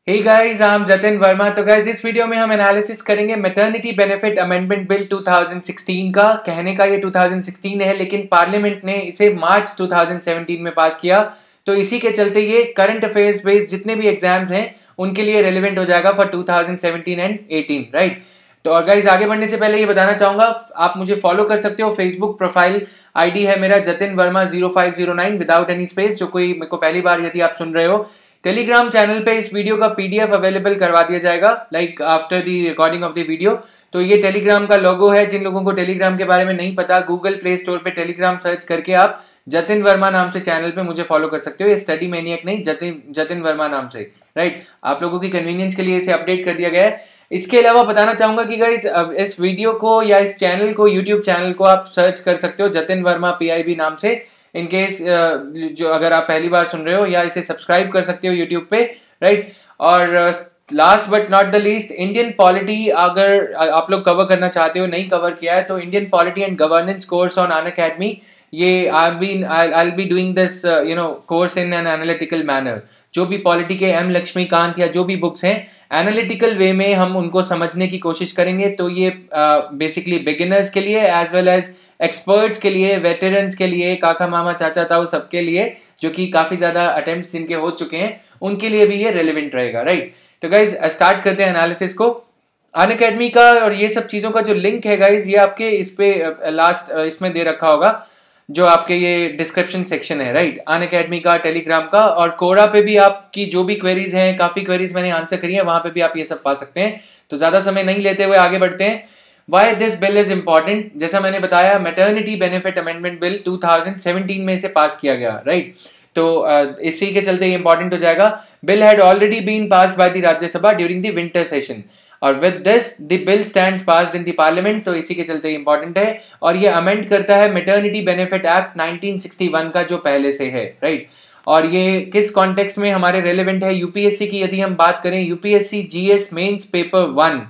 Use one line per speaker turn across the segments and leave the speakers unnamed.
Hey guys, I am Jatin Verma. तो guys, इस video में हम एनालिसिस करेंगे मैटरनिटी बेनिफिट अमेंडमेंट बिल 2016 का। कहने का ये 2016 है, लेकिन पार्लियामेंट ने इसे मार्च 2017 में पास किया। तो इसी के चलते ये करंट अफेयर्स बेस्ड जितने भी एग्जाम्स हैं उनके लिए रेलिवेंट हो जाएगा फॉर 2017 एंड 18, राइट। तो और गाइस, आगे बढ़ने से पहले ये बताना चाहूंगा, आप मुझे फॉलो कर सकते हो। फेसबुक प्रोफाइल आईडी है मेरा Jatin Verma 0509 without any space. जो कोई मेरे को पहली बार यदि आप सुन रहे हो, टेलीग्राम चैनल पे इस वीडियो का पीडीएफ अवेलेबल करवा दिया जाएगा like after the recording of the video. तो ये टेलीग्राम का लोगो है। जिन लोगों को टेलीग्राम के बारे में नहीं पता, गूगल प्ले स्टोर पे टेलीग्राम सर्च करके आप जतिन वर्मा नाम से चैनल पे मुझे फॉलो कर सकते हो। ये स्टडी मैनियक नहीं, जतिन वर्मा नाम से, राइट। आप लोगों की कन्वीनियंस के लिए इसे अपडेट कर दिया गया है। इसके अलावा बताना चाहूंगा कि गाइस, इस वीडियो को या इस चैनल को, यूट्यूब चैनल को आप सर्च कर सकते हो जतिन वर्मा PIB नाम से। इन केस जो अगर आप पहली बार सुन रहे हो, या इसे सब्सक्राइब कर सकते हो यूट्यूब पे, राइट। और last but not the least, Indian polity अगर आप लोग कवर करना चाहते हो, नहीं कवर किया है, तो Indian polity and governance course on Unacademy, ये I'll be doing this course in an analytical manner. जो भी पॉलिटी के M लक्ष्मीकांत या जो भी बुक्स हैं, एनालिटिकल वे में हम उनको समझने की कोशिश करेंगे। तो ये बेसिकली बिगिनर्स के लिए एज वेल एज एक्सपर्ट्स के लिए, वेटरन्स के लिए, काका मामा चाचा ताऊ सबके लिए, जो कि काफी ज्यादा अटेम्प्ट्स इनके हो चुके हैं, उनके लिए भी ये रेलेवेंट रहेगा, राइट। तो गाइज, स्टार्ट करते हैं एनालिसिस को। अनअकैडमी का और ये सब चीजों का जो लिंक है गाइज, ये आपके इस पे लास्ट इसमें दे रखा होगा, जो आपके ये डिस्क्रिप्शन सेक्शन है, राइट। अनअकैडमी का, टेलीग्राम का, और कोरा पे भी आपकी जो भी क्वेरीज हैं, काफी क्वेरीज मैंने आंसर करी है, वहां पे भी आप ये सब पा सकते हैं। तो ज्यादा समय नहीं लेते हुए आगे बढ़ते हैं। Why this bill is important, जैसा मैंने बताया, मैटरनिटी बेनिफिट अमेंडमेंट बिल 2017 में इसे पास किया गया, राइट। तो इसी के चलते ये इंपॉर्टेंट हो जाएगा। Bill had already been passed by the Rajya Sabha during the winter session, और with this the bill stands passed in the parliament. तो इसी के चलते इंपॉर्टेंट है, और ये अमेंड करता है मैटरनिटी बेनिफिट एक्ट 1961 का, जो पहले से है, राइट। और ये किस कॉन्टेक्स्ट में हमारे रेलेवेंट है? यूपीएससी की यदि हम बात करें, यूपीएससी जीएस मेंस पेपर 1,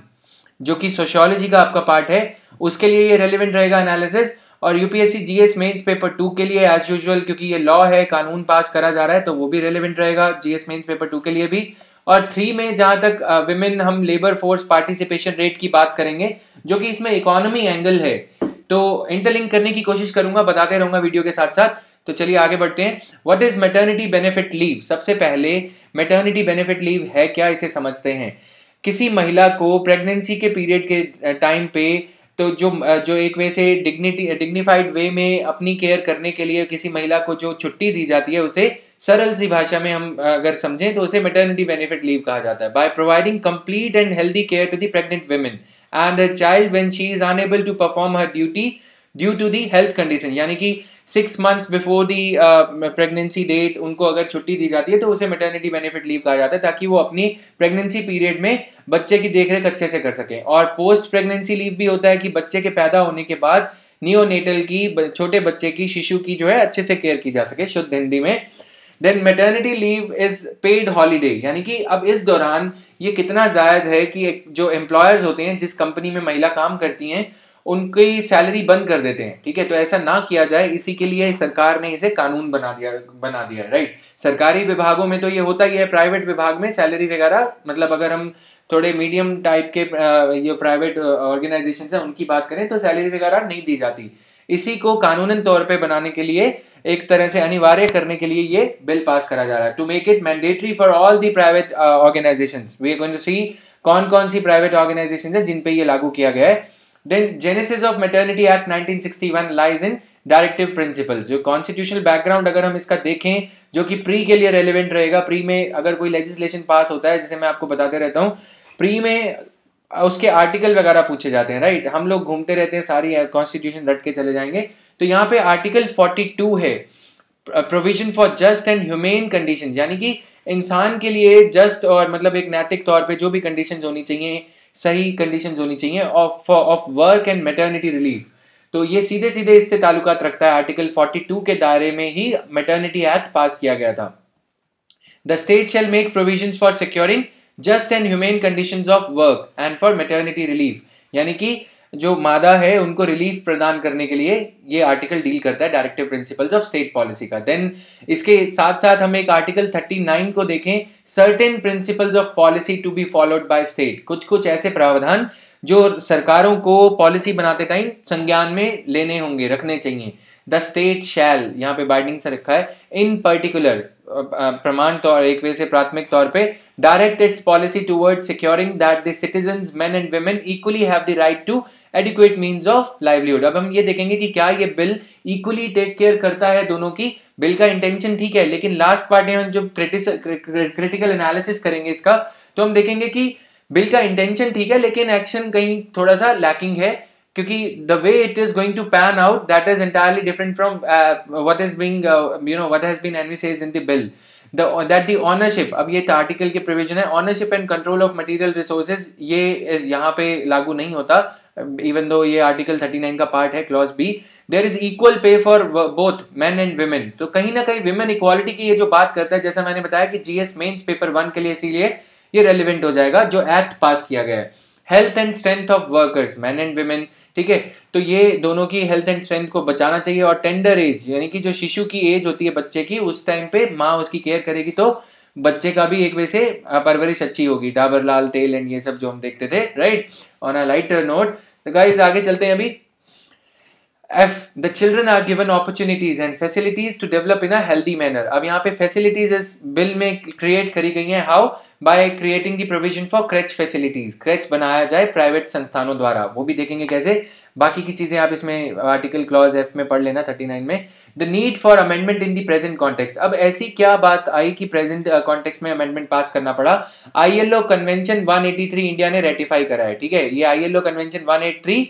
जो कि सोशियोलॉजी का आपका पार्ट है, उसके लिए ये रेलेवेंट रहेगा एनालिसिस। और यूपीएससी जीएस मेंस पेपर 2 के लिए एज यूजुअल, क्योंकि ये लॉ है, कानून पास करा जा रहा है, तो वो भी रेलेवेंट रहेगा जीएस मेंस पेपर 2 के लिए भी। और 3 में जहां तक विमेन, हम लेबर फोर्स पार्टिसिपेशन रेट की बात करेंगे, जो कि इसमें इकोनॉमी एंगल है, तो इंटरलिंक करने की कोशिश करूंगा, बताते रहूंगा वीडियो के साथ साथ। तो चलिए आगे बढ़ते हैं। What is maternity benefit leave? सबसे पहले मैटरनिटी बेनिफिट लीव है क्या, इसे समझते हैं। किसी महिला को प्रेगनेंसी के पीरियड के टाइम पे, तो जो एक वे से डिग्निफाइड वे में अपनी केयर करने के लिए किसी महिला को जो छुट्टी दी जाती है, उसे सरल सी भाषा में हम अगर समझें तो उसे मैटरनिटी बेनिफिट लीव कहा जाता है। By providing complete and healthy care to the pregnant women and the child when she is unable to perform her duty due to the health condition, यानी कि 6 months before the pregnancy date उनको अगर छुट्टी दी जाती है, तो उसे maternity benefit leave कहा जाता है, ताकि वो अपनी प्रेगनेंसी पीरियड में बच्चे की देखरेख अच्छे से कर सकें। और पोस्ट प्रेगनेंसी लीव भी होता है कि बच्चे के पैदा होने के बाद नियोनेटल की, छोटे बच्चे की, शिशु की जो है अच्छे से केयर की जा सके, शुद्ध हिंदी में। Then maternity leave is paid holiday, यानी कि अब इस दौरान ये कितना जायज है कि जो एम्प्लॉयर्स होते हैं, जिस कंपनी में महिला काम करती हैं, उनकी सैलरी बंद कर देते हैं, ठीक है। तो ऐसा ना किया जाए, इसी के लिए सरकार ने इसे कानून बना दिया, राइट। सरकारी विभागों में तो ये होता ही है, प्राइवेट विभाग में सैलरी वगैरह, मतलब अगर हम थोड़े मीडियम टाइप के ये प्राइवेट ऑर्गेनाइजेशन है उनकी बात करें, तो सैलरी वगैरह नहीं दी जाती। इसी को कानूनन तौर पे बनाने के लिए, एक तरह से अनिवार्य करने के लिए ये बिल पास करा जा रहा है, to make it mandatory for all the private organisations. We are going to see कौन कौन सी प्राइवेट ऑर्गेनाइजेशन है जिन पे ये लागू किया गया है। Then genesis of Maternity Act 1961 lies in directive principles. जो कॉन्स्टिट्यूशनल बैकग्राउंड अगर हम इसका देखें, जो कि प्री के लिए रेलेवेंट रहेगा, प्री में अगर कोई लेजिस्लेशन पास होता है, जिसे मैं आपको बताते रहता हूँ, प्री में उसके आर्टिकल वगैरह पूछे जाते हैं, राइट। हम लोग घूमते रहते हैं, सारी कॉन्स्टिट्यूशन रट के चले जाएंगे। तो यहाँ पे आर्टिकल 42 है, provision for just and humane condition, यानी कि इंसान के लिए जस्ट और मतलब एक नैतिक तौर पे जो भी कंडीशंस होनी चाहिए, सही कंडीशंस होनी चाहिए of work and maternity relief. तो ये सीधे सीधे इससे ताल्लुकात रखता है। आर्टिकल 42 के दायरे में ही मैटरनिटी एक्ट पास किया गया था। The state shall make provisions for securing just and humane conditions of work and for maternity relief, यानी कि जो मादा है उनको रिलीफ प्रदान करने के लिए ये आर्टिकल डील करता है, directive principles of state policy का। देन इसके साथ साथ हम एक आर्टिकल 39 को देखें, certain principles of policy to be followed by state, कुछ कुछ ऐसे प्रावधान जो सरकारों को पॉलिसी बनाते टाइम संज्ञान में लेने होंगे, रखने चाहिए। द स्टेट शैल, यहाँ पे बाइंडिंग से रखा है, इन पर्टिकुलर प्रमाण तौर एक वजह से प्राथमिक तौर पे direct its policy towards securing that the citizens men and women equally have the right to adequate means of livelihood. अब हम ये देखेंगे कि क्या ये बिल इक्वली टेक केयर करता है दोनों की। बिल का इंटेंशन ठीक है, लेकिन लास्ट पार्ट में हम जब क्रिटिकल एनालिसिस करेंगे इसका, तो हम देखेंगे कि बिल का इंटेंशन ठीक है लेकिन एक्शन कहीं थोड़ा सा लैकिंग है, क्योंकि the way it is going to pan out, that is entirely different from what is being what has been envisaged in the bill. That the ownership, अब ये आर्टिकल के प्रोविजन है, ownership and control of material resources, ये यहाँ पे लागू नहीं होता, इवन दो ये आर्टिकल 39 का पार्ट है, clause B, there is equal pay for both men and women. तो कहीं ना कहीं विमेन इक्वालिटी की ये जो बात करता है, जैसा मैंने बताया कि जीएस मेंस पेपर 1 के लिए इसीलिए ये रेलिवेंट हो जाएगा जो एक्ट पास किया गया है। Health and strength of workers, man and women, ठीक है, तो ये दोनों की हेल्थ एंड स्ट्रेंथ को बचाना चाहिए। और टेंडर एज, यानी कि जो शिशु की एज होती है बच्चे की, उस टाइम पे माँ उसकी केयर करेगी तो बच्चे का भी एक वैसे परवरिश अच्छी होगी। डाबर लाल तेल एंड ये सब जो हम देखते थे, right. On a lighter note, तो गाइस आगे चलते हैं अभी। F, the children are given opportunities and facilities to develop in a healthy manner। अब यहाँ पे facilities इस बिल में क्रिएट करी गई हैं, how? By creating the provision for crèche facilities, crèche बनाया जाए प्राइवेट संस्थानों द्वारा, वो भी देखेंगे कैसे। बाकी की चीजें आप इसमें आर्टिकल क्लॉज F में पढ़ लेना 39 में। The need for amendment in the present context, अब ऐसी क्या बात आई कि प्रेजेंट कॉन्टेक्स्ट में अमेंडमेंट पास करना पड़ा। ILO कन्वेंशन 183 इंडिया ने रेटिफाई करा है, ठीक है। ये ILO कन्वेंशन 183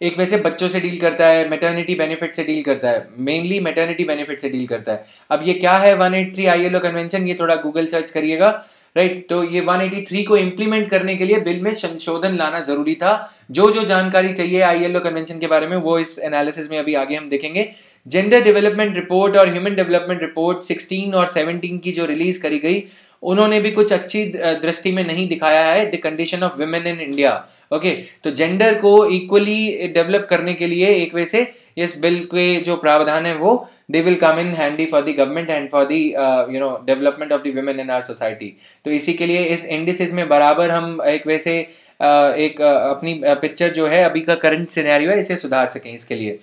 एक वैसे बच्चों से डील करता है, मैटरनिटी बेनिफिट से डील करता है, मेनली मैटरनिटी बेनिफिट से डील करता है। अब ये क्या है 183 आईएलओ कन्वेंशन, ये थोड़ा गूगल सर्च करिएगा, राइट। तो ये 183 को इंप्लीमेंट करने के लिए बिल में संशोधन लाना जरूरी था। जो जो जानकारी चाहिए आईएलओ कन्वेंशन के बारे में वो इस एनालिसिस में अभी आगे हम देखेंगे। जेंडर डेवलपमेंट रिपोर्ट और ह्यूमन डेवलपमेंट रिपोर्ट 16 और 17 की जो रिलीज करी गई, उन्होंने भी कुछ अच्छी दृष्टि में नहीं दिखाया है the condition of women in India. Okay, तो जेंडर को इक्वली डेवलप करने के लिए एक वैसे इस बिल के जो प्रावधान है वो they will come in handy for the government and for the development of the women in our society. तो इसी के लिए इस इंडिसेस में बराबर हम एक वैसे अपनी पिक्चर जो है अभी का करंट सिनेरियो है इसे सुधार सकें। इसके लिए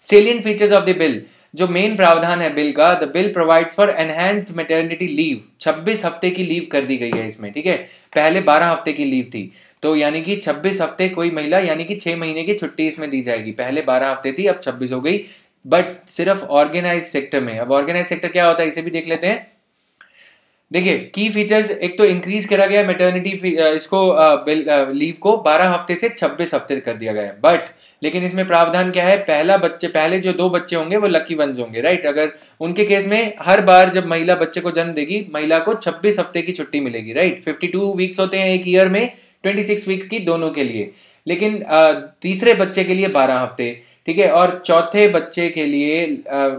salient features of the bill, जो मेन प्रावधान है बिल का, the bill provides for enhanced maternity leave, 26 हफ्ते की लीव कर दी गई है इसमें, ठीक है। पहले 12 हफ्ते की लीव थी, तो यानी कि 26 हफ्ते कोई महिला यानी कि 6 महीने की छुट्टी इसमें दी जाएगी। पहले 12 हफ्ते थी, अब 26 हो गई, बट सिर्फ ऑर्गेनाइज सेक्टर में। अब ऑर्गेनाइज सेक्टर क्या होता है इसे भी देख लेते हैं। देखिए की फीचर्स, एक तो इंक्रीज करा गया मैटरनिटी इसको लीव को 12 हफ्ते से 26 हफ्ते कर दिया गया है। बट लेकिन इसमें प्रावधान क्या है, पहले जो 2 बच्चे होंगे वो लकी वंस होंगे, राइट। अगर उनके केस में हर बार जब महिला बच्चे को जन्म देगी, महिला को 26 हफ्ते की छुट्टी मिलेगी, राइट। 52 वीक्स होते हैं एक ईयर में, 26 वीक्स की दोनों के लिए, लेकिन तीसरे बच्चे के लिए 12 हफ्ते, ठीक है। और चौथे बच्चे के लिए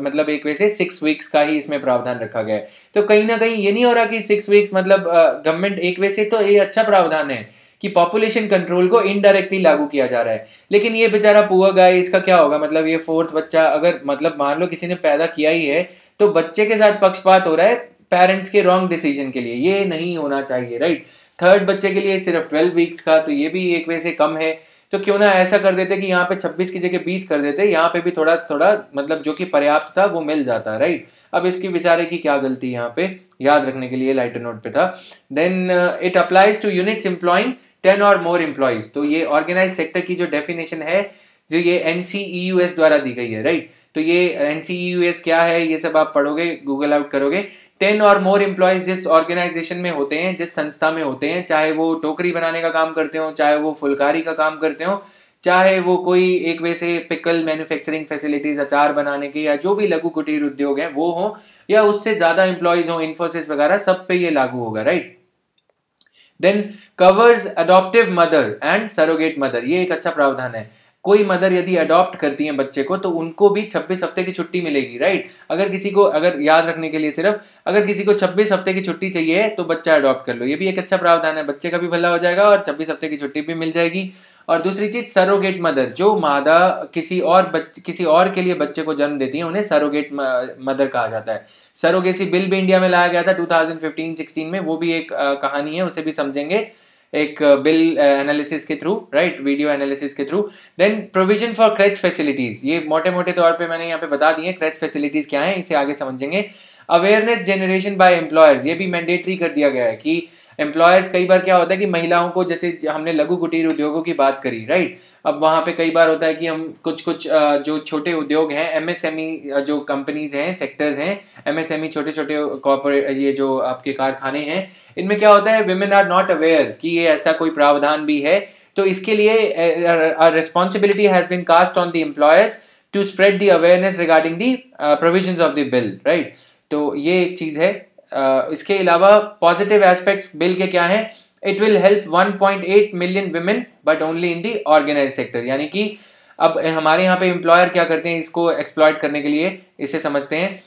मतलब एक वैसे 6 वीक्स का ही इसमें प्रावधान रखा गया है। तो कहीं ना कहीं ये नहीं हो रहा कि 6 वीक्स मतलब गवर्नमेंट एक वैसे तो ये अच्छा प्रावधान है कि पॉपुलेशन कंट्रोल को इनडायरेक्टली लागू किया जा रहा है, लेकिन ये बेचारा पुअर गाय, इसका क्या होगा। मतलब ये 4th बच्चा अगर मतलब मान लो किसी ने पैदा किया ही है, तो बच्चे के साथ पक्षपात हो रहा है पेरेंट्स के रॉन्ग डिसीजन के लिए, ये नहीं होना चाहिए, राइट। 3rd बच्चे के लिए सिर्फ 12 वीक्स का, तो ये भी एक वैसे कम है। तो क्यों ना ऐसा कर देते कि यहाँ पे 26 की जगह 20 कर देते, यहाँ पे भी थोड़ा थोड़ा मतलब जो कि पर्याप्त था वो मिल जाता, राइट। अब इसकी बेचारे की क्या गलती यहाँ पे याद रखने के लिए लाइटर नोट पे था। Then it applies to units employing 10 और मोर एम्प्लॉइज। तो ये ऑर्गेनाइज सेक्टर की जो डेफिनेशन है जो ये NCEUS द्वारा दी गई है, राइट। तो ये NCEUS क्या है ये सब आप पढ़ोगे, गूगल आउट करोगे। 10 और मोर एम्प्लॉयज जिस ऑर्गेनाइजेशन में होते हैं, जिस संस्था में होते हैं, चाहे वो टोकरी बनाने का काम करते हो, चाहे वो फुलकारी का काम करते हो, चाहे वो कोई एक वैसे पिकल मैन्युफैक्चरिंग फैसिलिटीज, अचार बनाने की, या जो भी लघु कुटीर उद्योग है वो हो, या उससे ज्यादा एम्प्लॉयज हो, इन्फोसिस वगैरह, सब पे ये लागू होगा, right. Then covers adoptive mother and surrogate mother, ये एक अच्छा प्रावधान है। कोई मदर यदि अडॉप्ट करती है बच्चे को तो उनको भी 26 हफ्ते की छुट्टी मिलेगी, राइट। अगर याद रखने के लिए सिर्फ, अगर किसी को 26 हफ्ते की छुट्टी चाहिए तो बच्चा अडॉप्ट कर लो, ये भी एक अच्छा प्रावधान है, बच्चे का भी भला हो जाएगा और 26 हफ्ते की छुट्टी भी मिल जाएगी। और दूसरी चीज सरोगेट मदर, जो मादा किसी और के लिए बच्चे को जन्म देती है, उन्हें सरोगेट मदर कहा जाता है। सरोगेसी बिल भी इंडिया में लाया गया था 2015-16 में, वो भी एक कहानी है, उसे भी समझेंगे एक बिल एनालिसिस के थ्रू, राइट, वीडियो एनालिसिस के through. Then provision for creche facilities, ये मोटे मोटे तौर पे मैंने यहाँ पे बता दिए क्रेच फैसिलिटीज क्या है, इसे आगे समझेंगे। अवेयरनेस जनरेशन बाय एम्प्लॉयर्स, ये भी मैंडेटरी कर दिया गया है कि एम्प्लॉयर्स, कई बार क्या होता है कि महिलाओं को, जैसे हमने लघु कुटीर उद्योगों की बात करी, राइट, अब वहां पे कई बार होता है कि हम कुछ जो छोटे उद्योग हैं, एमएसएमई जो कंपनीज हैं, सेक्टर्स हैं, एमएसएमई छोटे छोटे कॉर्पोरेट, ये जो आपके कारखाने हैं, इनमें क्या होता है, विमेन आर नॉट अवेयर कि ये ऐसा कोई प्रावधान भी है। तो इसके लिए responsibility has been cast on the employers to spread the awareness regarding the provisions of the bill, right. तो ये एक चीज है। इसके अलावा पॉजिटिव एस्पेक्ट्स बिल के क्या है, it will help 1.8 million women but only in the organize sector, यानी कि अब हमारे यहाँ पे एम्प्लॉयर क्या करते हैं इसको एक्सप्लॉइट करने के लिए, इसे समझते हैं।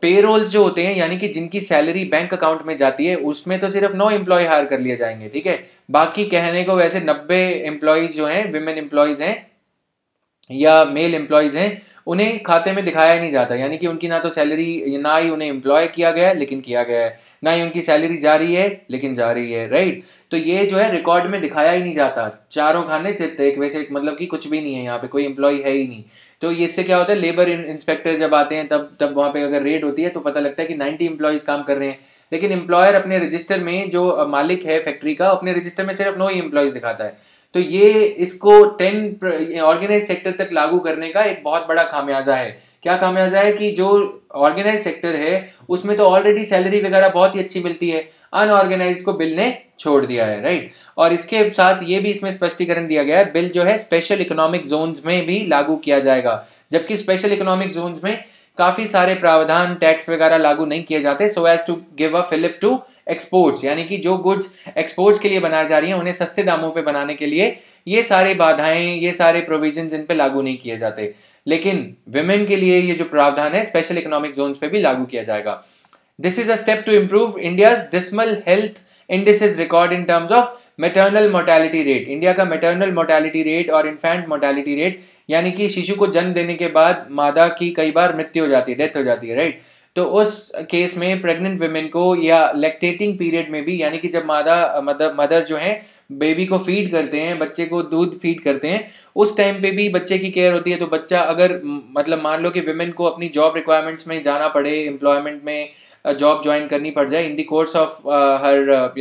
पेरोल्स जो होते हैं, यानी कि जिनकी सैलरी बैंक अकाउंट में जाती है, उसमें तो सिर्फ 9 एम्प्लॉय हायर कर लिए जाएंगे, ठीक है। बाकी कहने को वैसे 90 एम्प्लॉयज जो हैं, विमेन एम्प्लॉयज हैं या मेल एम्प्लॉयज हैं, उन्हें खाते में दिखाया ही नहीं जाता, यानी कि उनकी ना तो सैलरी, ना ही उन्हें एम्प्लॉय किया गया है लेकिन किया गया है, ना ही उनकी सैलरी जा रही है लेकिन जा रही है, राइट। तो ये जो है रिकॉर्ड में दिखाया ही नहीं जाता, चारों खाने चित्त एक, वैसे मतलब कि कुछ भी नहीं है यहाँ पे, कोई एम्प्लॉय है ही नहीं। तो इससे क्या होता है, लेबर इंस्पेक्टर जब आते हैं तब वहां पे अगर रेड होती है तो पता लगता है कि 90 एम्प्लॉयज काम कर रहे हैं, लेकिन एम्प्लॉयर अपने रजिस्टर में, जो मालिक है फैक्ट्री का, अपने रजिस्टर में सिर्फ 9 ही एम्प्लॉयज दिखाता है। तो ये इसको 10 ऑर्गेनाइज सेक्टर तक लागू करने का एक बहुत बड़ा खामियाजा है। क्या खामियाजा है कि जो ऑर्गेनाइज सेक्टर है उसमें तो ऑलरेडी सैलरी वगैरह बहुत ही अच्छी मिलती है, अनऑर्गेनाइज को बिल ने छोड़ दिया है, राइट। और इसके साथ ये भी इसमें स्पष्टीकरण दिया गया है, बिल जो है स्पेशल इकोनॉमिक जोन्स में भी लागू किया जाएगा, जबकि स्पेशल इकोनॉमिक जोन्स में काफी सारे प्रावधान, टैक्स वगैरह लागू नहीं किए जाते, so as to give a fillip to exports, यानी कि जो गुड्स एक्सपोर्ट्स के लिए बनाई जा रही हैं उन्हें सस्ते दामों पे बनाने के लिए ये सारे बाधाएं, ये सारे प्रोविजंस इन पे लागू नहीं किए जाते। लेकिन विमेन के लिए ये जो प्रावधान है स्पेशल इकोनॉमिक जोन्स पे भी लागू किया जाएगा। This is a step to improve India's dismal health indices record in terms of maternal mortality rate. India का मैटरनल मोर्टेलिटी रेट और इन्फेंट मोर्टेलिटी रेट, यानी कि शिशु को जन्म देने के बाद मादा की कई बार मृत्यु हो जाती है, डेथ हो जाती है, राइट। तो उस केस में प्रेग्नेंट विमेन को, या लैक्टेटिंग पीरियड में भी, यानी कि जब मदर जो है बेबी को फीड करते हैं, बच्चे को दूध फीड करते हैं, उस टाइम पे भी बच्चे की केयर होती है। तो बच्चा अगर मतलब मान लो कि विमेन को अपनी जॉब रिक्वायरमेंट्स में जाना पड़े, एम्प्लॉयमेंट में जॉब ज्वाइन करनी पड़ जाए in the course of her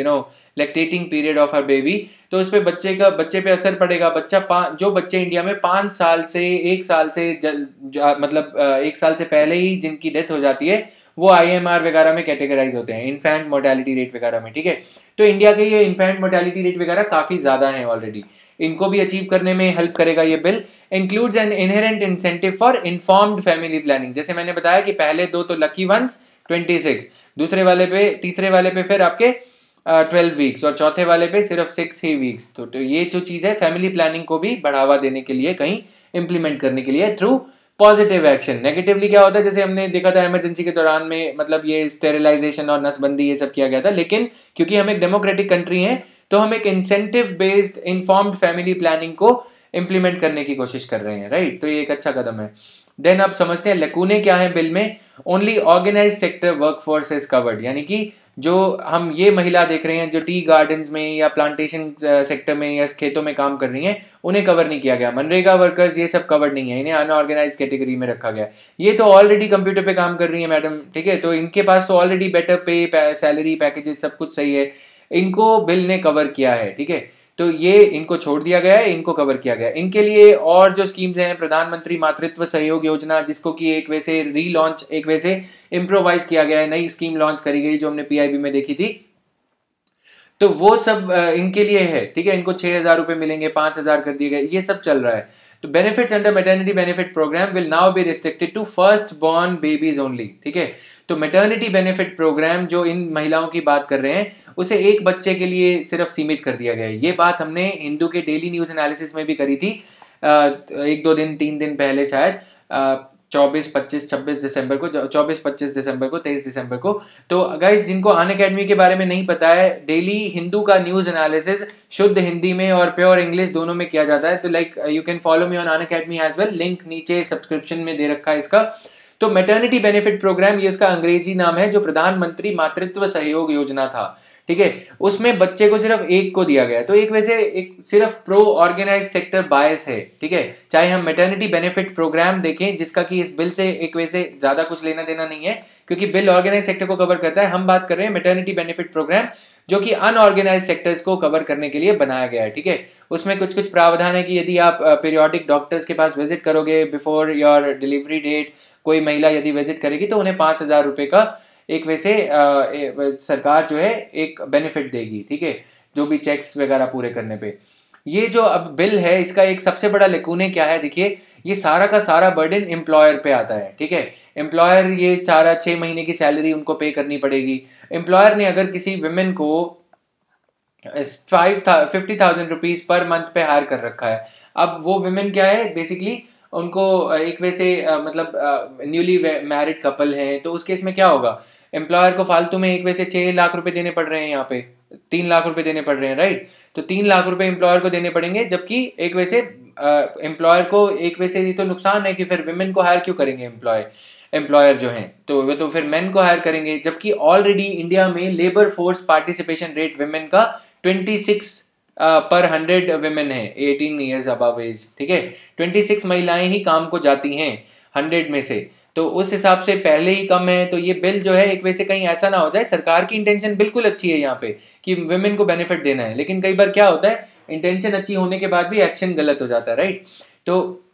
lactating period of her baby, तो उस पे बच्चे पे असर पड़ेगा। जो बच्चे इंडिया में 5 साल से 1 साल से मतलब 1 साल से पहले ही जिनकी डेथ हो जाती है, वो IMR वगैरह में कैटेगराइज होते हैं, इन्फेंट मोर्टेलिटी रेट वगैरह में, ठीक है। तो इंडिया के ये इन्फेंट मोर्टेलिटी रेट वगैरह काफी ज्यादा है ऑलरेडी, इनको भी अचीव करने में हेल्प करेगा ये bill. Includes an inherent incentive for informed family planning, जैसे मैंने बताया कि पहले 2 तो लकी वंस 26, तीसरे वाले पे फिर आपके 12 वीक्स, और चौथे वाले पे सिर्फ 6 ही वीक्स। तो ये जो चीज है फैमिली प्लानिंग को भी बढ़ावा देने के लिए, कहीं इंप्लीमेंट करने के लिए थ्रू पॉजिटिव एक्शन। नेगेटिवली क्या होता है, जैसे हमने देखा था इमरजेंसी के दौरान में, मतलब ये स्टेरिलाइजेशन और नसबंदी ये सब किया गया था, लेकिन क्योंकि हम एक डेमोक्रेटिक कंट्री हैं तो हम एक incentive based informed family planning को इंप्लीमेंट करने की कोशिश कर रहे हैं, राइट। तो ये एक अच्छा कदम है। देन आप समझते हैं लकूने क्या है बिल में। Only organize sector workforce is covered, यानी कि जो हम ये महिला देख रहे हैं जो टी गार्डन्स में या प्लांटेशन सेक्टर में या खेतों में काम कर रही हैं, उन्हें कवर नहीं किया गया। मनरेगा वर्कर्स ये सब कवर नहीं है, इन्हें अनऑर्गेनाइज कैटेगरी में रखा गया। ये तो ऑलरेडी कंप्यूटर पे काम कर रही है मैडम, ठीक है, तो इनके पास तो ऑलरेडी बेटर पे, सैलरी पैकेजेस सब कुछ सही है, इनको बिल ने कवर किया है, ठीक है। तो ये इनको छोड़ दिया गया है, इनको कवर किया गया है। इनके लिए और जो स्कीम्स हैं, प्रधानमंत्री मातृत्व सहयोग योजना, जिसको कि एक वैसे रीलॉन्च, एक वैसे इम्प्रोवाइज किया गया है, नई स्कीम लॉन्च करी गई जो हमने PIB में देखी थी, तो वो सब इनके लिए है, ठीक है। इनको 6,000 रुपए मिलेंगे, 5,000 कर दिए गए, ये सब चल रहा है। तो benefits under maternity benefit programme will now be restricted to first born babies only, ठीक है। तो मैटरनिटी बेनिफिट प्रोग्राम जो इन महिलाओं की बात कर रहे हैं, उसे एक बच्चे के लिए सिर्फ सीमित कर दिया गया है। ये बात हमने हिंदू के डेली न्यूज एनालिसिस में भी करी थी 1-2 दिन 3 दिन पहले शायद। 24, 25, 26 दिसंबर को, 24, 25 दिसंबर को, 23 दिसंबर को। तो गाइज जिनको अनअकैडमी के बारे में नहीं पता है, डेली हिंदू का न्यूज एनालिसिस शुद्ध हिंदी में और प्योर इंग्लिश दोनों में किया जाता है। तो like you can follow me on Unacademy as well, link नीचे सब्सक्रिप्शन में दे रखा है इसका। तो मैटरनिटी बेनिफिट प्रोग्राम, ये उसका अंग्रेजी नाम है, जो प्रधानमंत्री मातृत्व सहयोग योजना था, ठीक है, उसमें बच्चे को सिर्फ एक को दिया गया। तो एक वैसे एक सिर्फ प्रो ऑर्गेनाइज सेक्टर बायस है, ठीक है। चाहे हम मैटरनिटी बेनिफिट प्रोग्राम देखें, जिसका कि इस बिल से एक वैसे ज्यादा कुछ लेना देना नहीं है, क्योंकि बिल ऑर्गेनाइज सेक्टर को कवर करता है। हम बात कर रहे हैं मैटरनिटी बेनिफिट प्रोग्राम, जो कि अनऑर्गेनाइज सेक्टर्स को कवर करने के लिए बनाया गया है, ठीक है। उसमें कुछ कुछ प्रावधान है कि यदि आप पीरियोडिक डॉक्टर्स के पास विजिट करोगे बिफोर योर डिलीवरी डेट, कोई महिला यदि विजिट करेगी तो उन्हें 5,000 रुपए का एक वैसे सरकार जो है एक बेनिफिट देगी, ठीक है, जो भी चेक्स वगैरह पूरे करने पे। ये जो अब बिल है, इसका एक सबसे बड़ा लेकुने क्या है, देखिए, ये सारा का सारा बर्डन एम्प्लॉयर पे आता है, ठीक है। एम्प्लॉयर ये सारा 6 महीने की सैलरी उनको पे करनी पड़ेगी। एम्प्लॉयर ने अगर किसी विमेन को 50,000 रुपीज पर मंथ पे हायर कर रखा है, अब वो विमेन क्या है, बेसिकली उनको एक वैसे मतलब न्यूली मैरिड कपल है, तो उस केस में क्या होगा, एम्प्लॉयर को फालतू में एक वैसे 6 लाख रुपए देने पड़ रहे हैं, यहाँ पे 3 लाख रुपए देने पड़ रहे हैं, राइट। तो 3 लाख रुपए एम्प्लॉयर को देने पड़ेंगे, जबकि एक वैसे एम्प्लॉयर को एक वैसे ये तो नुकसान है कि फिर विमेन को हायर क्यों करेंगे एम्प्लॉयर जो हैं, तो वे तो फिर मेन को हायर करेंगे। जबकि ऑलरेडी इंडिया में labour force participation rate women का 26 पर 100 विमेन है 18 ईयर्स अबव एज, ठीक है। 26 महिलाएं ही काम को जाती हैं 100 में से, तो उस हिसाब से पहले ही कम है। तो ये बिल जो है एक वैसे कहीं ऐसा ना हो जाए, सरकार की इंटेंशन बिल्कुल अच्छी है यहाँ पे कि विमेन को बेनिफिट देना है, लेकिन कई बार क्या होता है, इंटेंशन अच्छी होने के बाद भी एक्शन गलत हो जाता है, राइट। तो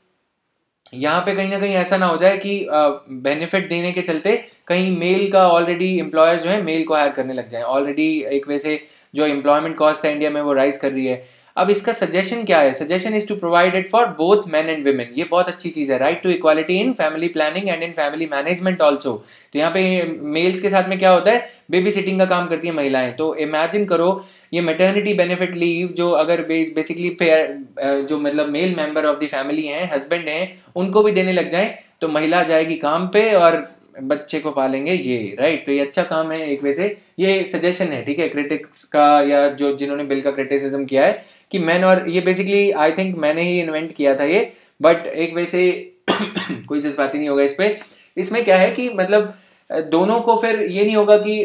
यहाँ पे कहीं ना कहीं ऐसा ना हो जाए कि बेनिफिट देने के चलते कहीं मेल का ऑलरेडी एम्प्लॉयर जो है मेल को हायर करने लग जाए। ऑलरेडी एक वैसे जो एम्प्लॉयमेंट कॉस्ट है इंडिया में वो राइज कर रही है। अब इसका सजेशन क्या है, suggestion is to provide it for both men and women. ये बहुत अच्छी चीज है, right to equality in family planning and in family management also. तो यहाँ पे मेल्स के साथ में क्या होता है, बेबी सिटिंग का काम करती है महिलाएं। तो इमेजिन करो ये मैटरनिटी बेनिफिट लीव जो अगर बेसिकली जो मतलब male member of the family हैं, हस्बैंड हैं, उनको भी देने लग जाए, तो महिला जाएगी काम पे और बच्चे को पालेंगे ये, राइट। तो ये अच्छा काम है एक वैसे, ये सजेशन है, ठीक है, क्रिटिक्स का या जो जिन्होंने बिल का क्रिटिसिज्म किया है कि मैन, और ये बेसिकली आई थिंक मैंने ही इन्वेंट किया था ये, बट एक वैसे कोई जज्बाती नहीं होगा इस पे। इसमें क्या है कि मतलब दोनों को फिर ये नहीं होगा कि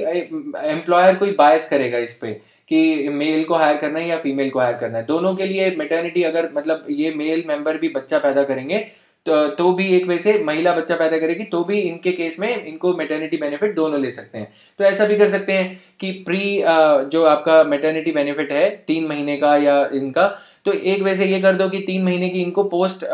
एम्प्लॉयर कोई बायस करेगा इस पे कि मेल को हायर करना है या फीमेल को हायर करना है। दोनों के लिए मैटरनिटी, अगर मतलब ये मेल मेंबर भी बच्चा पैदा करेंगे तो भी एक वैसे महिला बच्चा पैदा करेगी तो भी इनके केस में इनको मैटरनिटी बेनिफिट दोनों ले सकते हैं। तो ऐसा भी कर सकते हैं कि जो आपका मैटरनिटी बेनिफिट है 3 महीने का या इनका, तो एक वैसे ये कर दो कि 3 महीने की इनको पोस्ट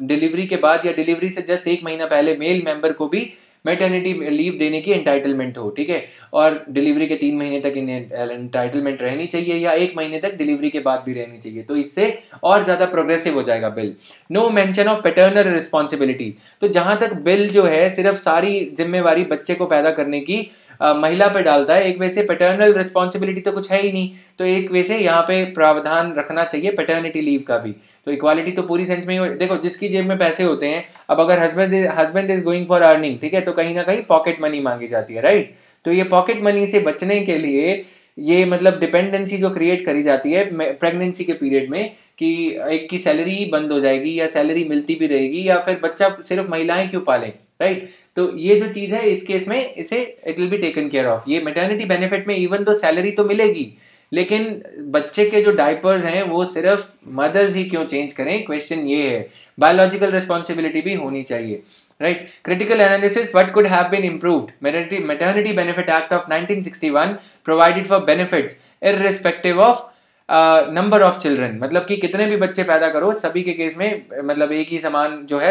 डिलीवरी के बाद या डिलीवरी से जस्ट 1 महीना पहले मेल मेंबर को भी मैटरनिटी लीव देने की एंटाइटलमेंट हो, ठीक है। और डिलीवरी के 3 महीने तक इन्हें एंटाइटलमेंट रहनी चाहिए या 1 महीने तक डिलीवरी के बाद भी रहनी चाहिए। तो इससे और ज्यादा प्रोग्रेसिव हो जाएगा bill. No mention of paternal responsibility. तो जहां तक बिल जो है सिर्फ सारी जिम्मेवारी बच्चे को पैदा करने की महिला पे डालता है, एक वैसे पैटर्नल रिस्पॉन्सिबिलिटी तो कुछ है ही नहीं। तो एक वैसे यहाँ पे प्रावधान रखना चाहिए पैटर्निटी लीव का भी। तो इक्वालिटी तो पूरी सेंस में ही, देखो जिसकी जेब में पैसे होते हैं, अब अगर husband is going for earning, ठीक है, तो कहीं ना कहीं पॉकेट मनी मांगी जाती है, राइट। तो ये पॉकेट मनी से बचने के लिए ये मतलब डिपेंडेंसी जो क्रिएट करी जाती है प्रेगनेंसी के पीरियड में कि एक की सैलरी ही बंद हो जाएगी या सैलरी मिलती भी रहेगी या फिर बच्चा सिर्फ महिलाएं क्यों पालें, राइट। तो ये जो चीज है इस केस में इसे it will be taken care of. ये मैटरनिटी बेनिफिट में इवन तो सैलरी तो मिलेगी, लेकिन बच्चे के जो डायपर्स हैं वो सिर्फ मदर्स ही क्यों चेंज करें, क्वेश्चन ये है। बायोलॉजिकल रिस्पॉन्सिबिलिटी भी होनी चाहिए, right. Critical analysis, what could have been improved. Maternity benefit act of 1961 provided for benefits irrespective of number of children. मतलब कि कितने भी बच्चे पैदा करो सभी के केस में मतलब एक ही समान जो है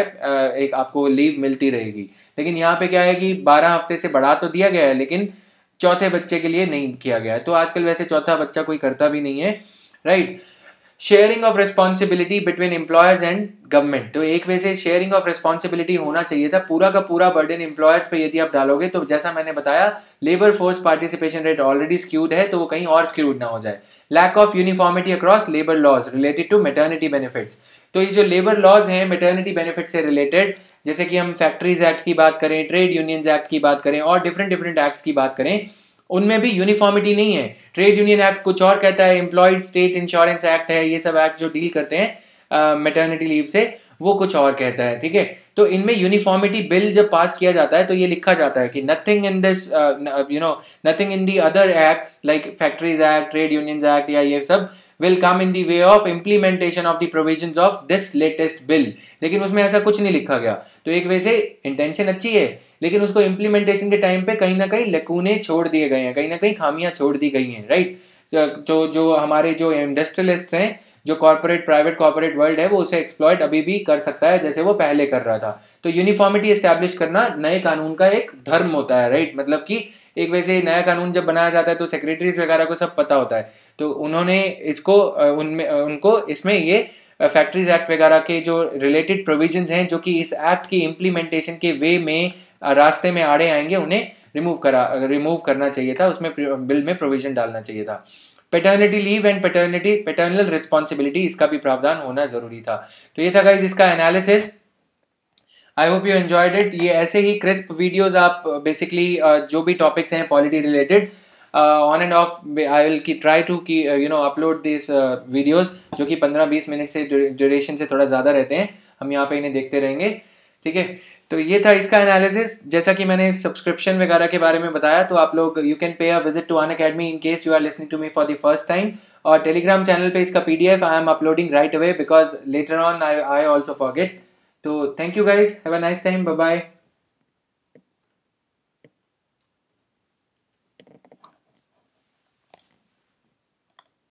एक आपको लीव मिलती रहेगी। लेकिन यहाँ पे क्या है कि 12 हफ्ते से बढ़ा तो दिया गया है, लेकिन चौथे बच्चे के लिए नहीं किया गया है। तो आजकल वैसे चौथा बच्चा कोई करता भी नहीं है, right. Sharing of responsibility between employers and government. तो एक वजह से शेयरिंग ऑफ रिस्पॉन्सिबिलिटी होना चाहिए था, पूरा का पूरा बर्डन एम्प्लॉयर्स पे यदि आप डालोगे तो जैसा मैंने बताया labour force participation rate already skewed है, तो वो कहीं और स्क्यूड ना हो जाए। Lack of uniformity across labour laws related to maternity benefits. तो ये जो लेबर लॉज हैं मैटरनिटी बेनिफिट से रिलेटेड, जैसे कि हम फैक्ट्रीज एक्ट की बात करें, ट्रेड यूनियंस एक्ट की बात करें और डिफरेंट डिफरेंट एक्ट्स की बात करें, उनमें भी यूनिफॉर्मिटी नहीं है। ट्रेड यूनियन एक्ट कुछ और कहता है, एम्प्लॉयड स्टेट इंश्योरेंस एक्ट है, ये सब एक्ट जो डील करते हैं मैटरनिटी लीव से, वो कुछ और कहता है, ठीक है। तो इनमें यूनिफॉर्मिटी बिल जब पास किया जाता है तो ये लिखा जाता है कि nothing in this nothing in the other acts like factories act, trade unions act या ये सब will come in the way of implementation of the provisions of this latest bill। लेकिन उसमें ऐसा कुछ नहीं लिखा गया। तो एक वजह से इंटेंशन अच्छी है, लेकिन उसको इम्प्लीमेंटेशन के टाइम पे कहीं ना कहीं लकूने छोड़ दिए गए हैं, कहीं ना कहीं खामियां छोड़ दी गई हैं, राइट। जो हमारे जो इंडस्ट्रियलिस्ट हैं, जो प्राइवेट कॉर्पोरेट वर्ल्ड है, वो उसे एक्सप्लॉइट अभी भी कर सकता है जैसे वो पहले कर रहा था। तो यूनिफॉर्मिटी एस्टैब्लिश करना नए कानून का एक धर्म होता है, राइट। मतलब कि एक वैसे नया कानून जब बनाया जाता है तो सेक्रेटरीज वगैरह को सब पता होता है, तो उन्होंने इसको उनको इसमें ये फैक्ट्रीज एक्ट वगैरह के जो रिलेटेड प्रोविजंस हैं जो कि इस एक्ट की इम्प्लीमेंटेशन के वे में रास्ते में आड़े आएंगे, उन्हें रिमूव करना चाहिए था, उसमें बिल में प्रोविजन डालना चाहिए था। Paternity leave and paternal responsibility, इसका भी प्रावधान होना जरूरी था। तो ये था गाइस इसका analysis. I hope you enjoyed it. ये ऐसे ही क्रिस्प वीडियोस आप बेसिकली जो भी टॉपिक्स हैं polity related on and off I will try to upload this videos जो कि 15-20 मिनट से ड्यूरेशन से थोड़ा ज़्यादा रहते हैं, हम यहाँ पे इन्हें देखते रहेंगे, ठीक है। तो ये था इसका एनालिसिस। जैसा कि मैंने सब्सक्रिप्शन वगैरह के बारे में बताया, तो आप लोग you can pay a visit to Unacademy in case you are listening to me for the first time. और टेलीग्राम चैनल पे इसका PDF I am uploading right away because later on I also forget. तो thank you guys, have a nice time, bye bye.